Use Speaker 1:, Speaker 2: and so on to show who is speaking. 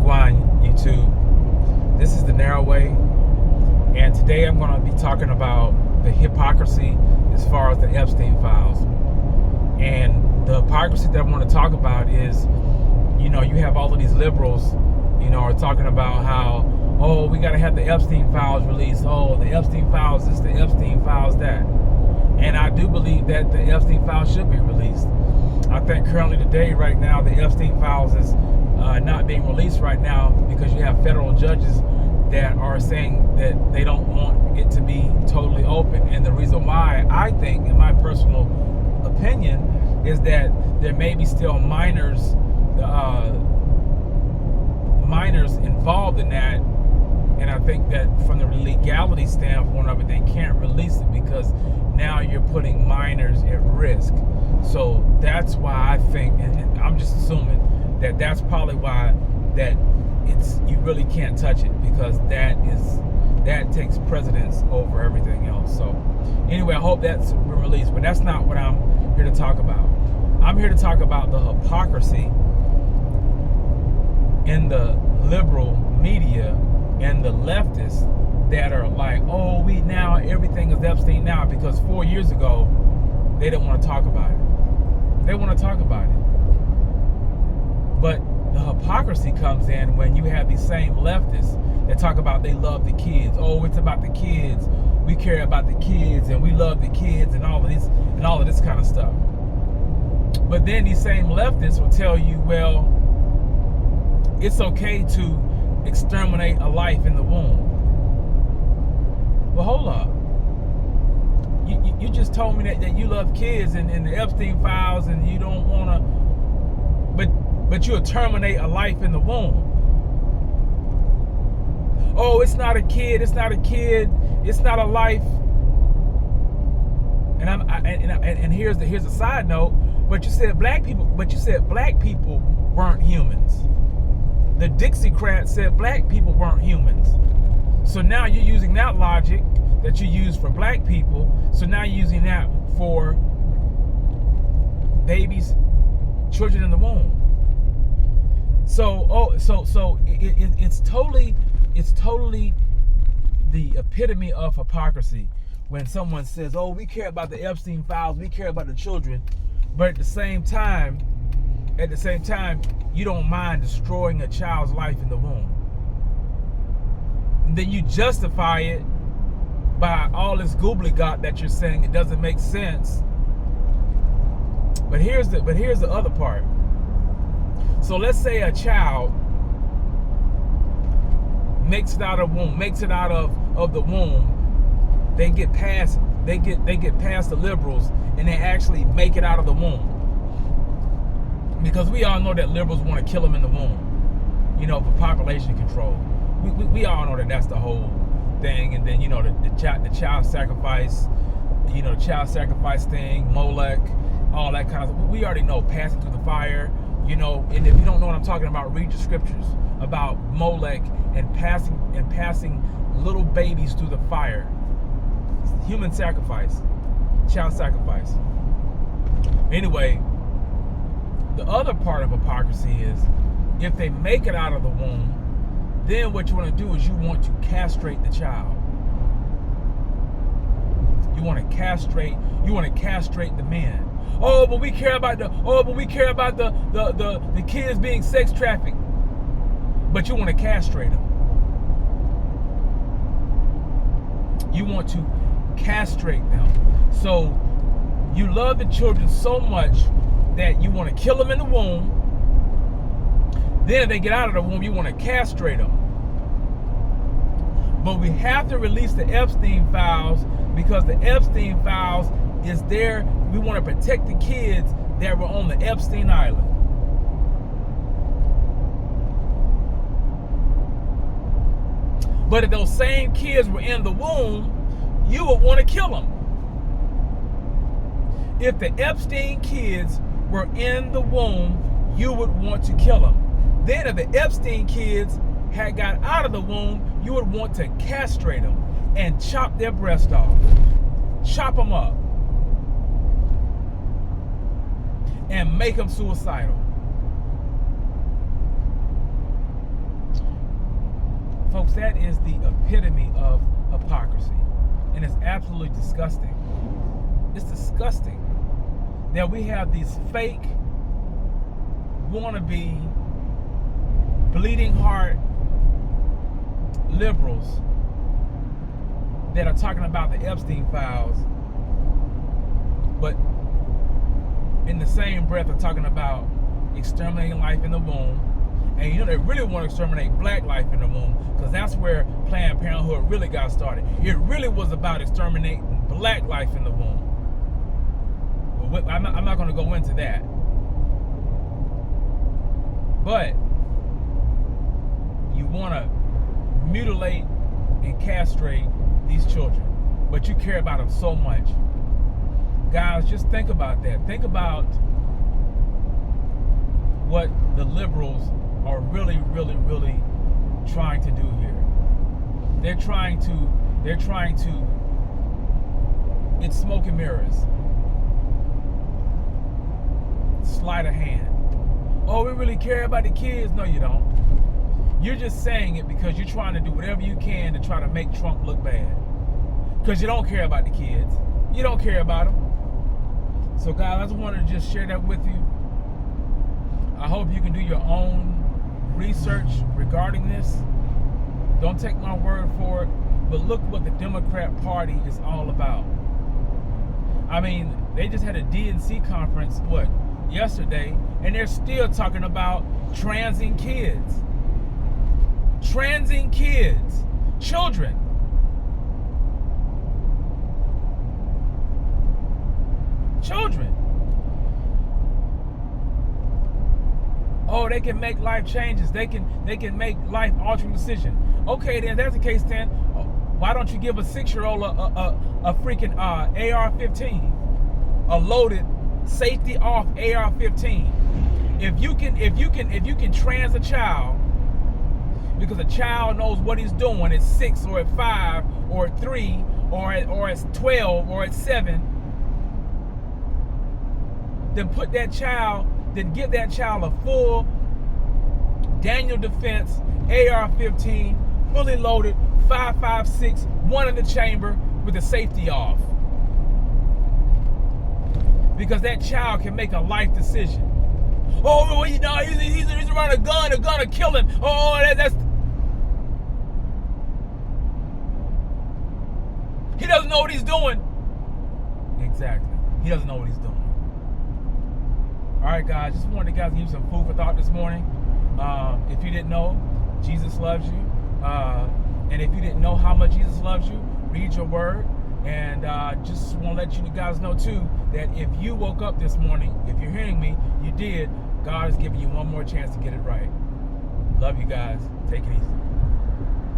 Speaker 1: Wagwan YouTube. This is The Narrow Way, and today I'm going to be talking about the hypocrisy as far as the Epstein files. And the hypocrisy that I want to talk about is, you have all of these liberals, are talking about how, oh, we got to have the Epstein files released. Oh, the Epstein files this, the Epstein files that. And I do believe that the Epstein files should be released. I think currently today, right now, the Epstein files is not being released right now because you have federal judges that are saying that they don't want it to be totally open. And the reason why, I think, in my personal opinion, is that there may be still minors involved in that. And I think that from the legality standpoint of it, they can't release it because now you're putting minors at risk. So that's why I think, and I'm just assuming that that's probably why that you really can't touch it, because that takes precedence over everything else. So anyway, I hope that's been released, but that's not what I'm here to talk about. I'm here to talk about the hypocrisy in the liberal media and the leftists that are like, oh, everything is Epstein now, because 4 years ago they didn't want to talk about it. They want to talk about it. But the hypocrisy comes in when you have these same leftists that talk about they love the kids. Oh, it's about the kids. We care about the kids and we love the kids and all of this kind of stuff. But then these same leftists will tell you, well, it's okay to exterminate a life in the womb. Well, hold up. You just told me that you love kids and the Epstein files, and you don't want to, but you'll terminate a life in the womb. Oh, it's not a kid. It's not a kid. It's not a life. And here's a side note. But you said black people weren't humans. The Dixiecrats said black people weren't humans. So now you're using that logic that you use for black people. So now you're using that for babies, children in the womb. So it's totally the epitome of hypocrisy when someone says, oh, we care about the Epstein files, we care about the children, but at the same time, you don't mind destroying a child's life in the womb. And then you justify it by all this gobbledygook that you're saying. It doesn't make sense. But here's the other part. So let's say a child makes it out of the womb. They get past the liberals and they actually make it out of the womb. Because we all know that liberals want to kill them in the womb, for population control. We all know that that's the whole thing. And then, the child sacrifice, the child sacrifice thing, Molech, all that kind of stuff. We already know, passing through the fire, and if you don't know what I'm talking about, read the scriptures about Molech and passing little babies through the fire. Human sacrifice, child sacrifice. Anyway, the other part of hypocrisy is if they make it out of the womb, then what you want to do is you want to castrate the child. You want to castrate the man. Oh, but we care about the kids being sex trafficked. But you want to castrate them. You want to castrate them. So you love the children so much that you want to kill them in the womb. Then if they get out of the womb, you want to castrate them. But we have to release the Epstein files because the Epstein files is there. We want to protect the kids that were on the Epstein Island. But if those same kids were in the womb, you would want to kill them. If the Epstein kids were in the womb, you would want to kill them. Then if the Epstein kids had got out of the womb, you would want to castrate them and chop their breast off. Chop them up. And make them suicidal. Folks, that is the epitome of hypocrisy. And it's absolutely disgusting. It's disgusting that we have these fake, wannabe, bleeding heart liberals that are talking about the Epstein files, but in the same breath are talking about exterminating life in the womb. And you know, they really want to exterminate black life in the womb, because that's where Planned Parenthood really got started. It really was about exterminating black life in the womb. I'm not going to go into that. But you want to mutilate and castrate these children, but you care about them so much. Guys, just think about that. Think about what the liberals are really trying to do here. They're trying to, it's smoke and mirrors. Sleight of hand. Oh, we really care about the kids. No, you don't. You're just saying it because you're trying to do whatever you can to try to make Trump look bad. Because you don't care about the kids. You don't care about them. So guys, I just wanted to just share that with you. I hope you can do your own research regarding this. Don't take my word for it, but look what the Democrat Party is all about. I mean, they just had a DNC conference, yesterday, and they're still talking about transing kids. Transing kids. Children. Children. Oh, they can make life changes. They can make life altering decision. Okay, then that's the case. Then why don't you give a 6-year-old a freaking AR-15, a loaded, safety off AR-15? If you can trans a child, because a child knows what he's doing at 6 or at 5 or at 3 or at 12 or at 7, then give that child a full Daniel Defense AR-15, fully loaded, 5.56, one in the chamber with the safety off. Because that child can make a life decision. Oh, well, he's around a gun will kill him. Oh, that's... He doesn't know what he's doing. Exactly. He doesn't know what he's doing. All right, guys, just wanted to guys give you some food for thought this morning. If you didn't know, Jesus loves you. And if you didn't know how much Jesus loves you, read your word. And just want to let you guys know, too, that if you woke up this morning, if you're hearing me, you did, God is giving you one more chance to get it right. Love you guys. Take it easy.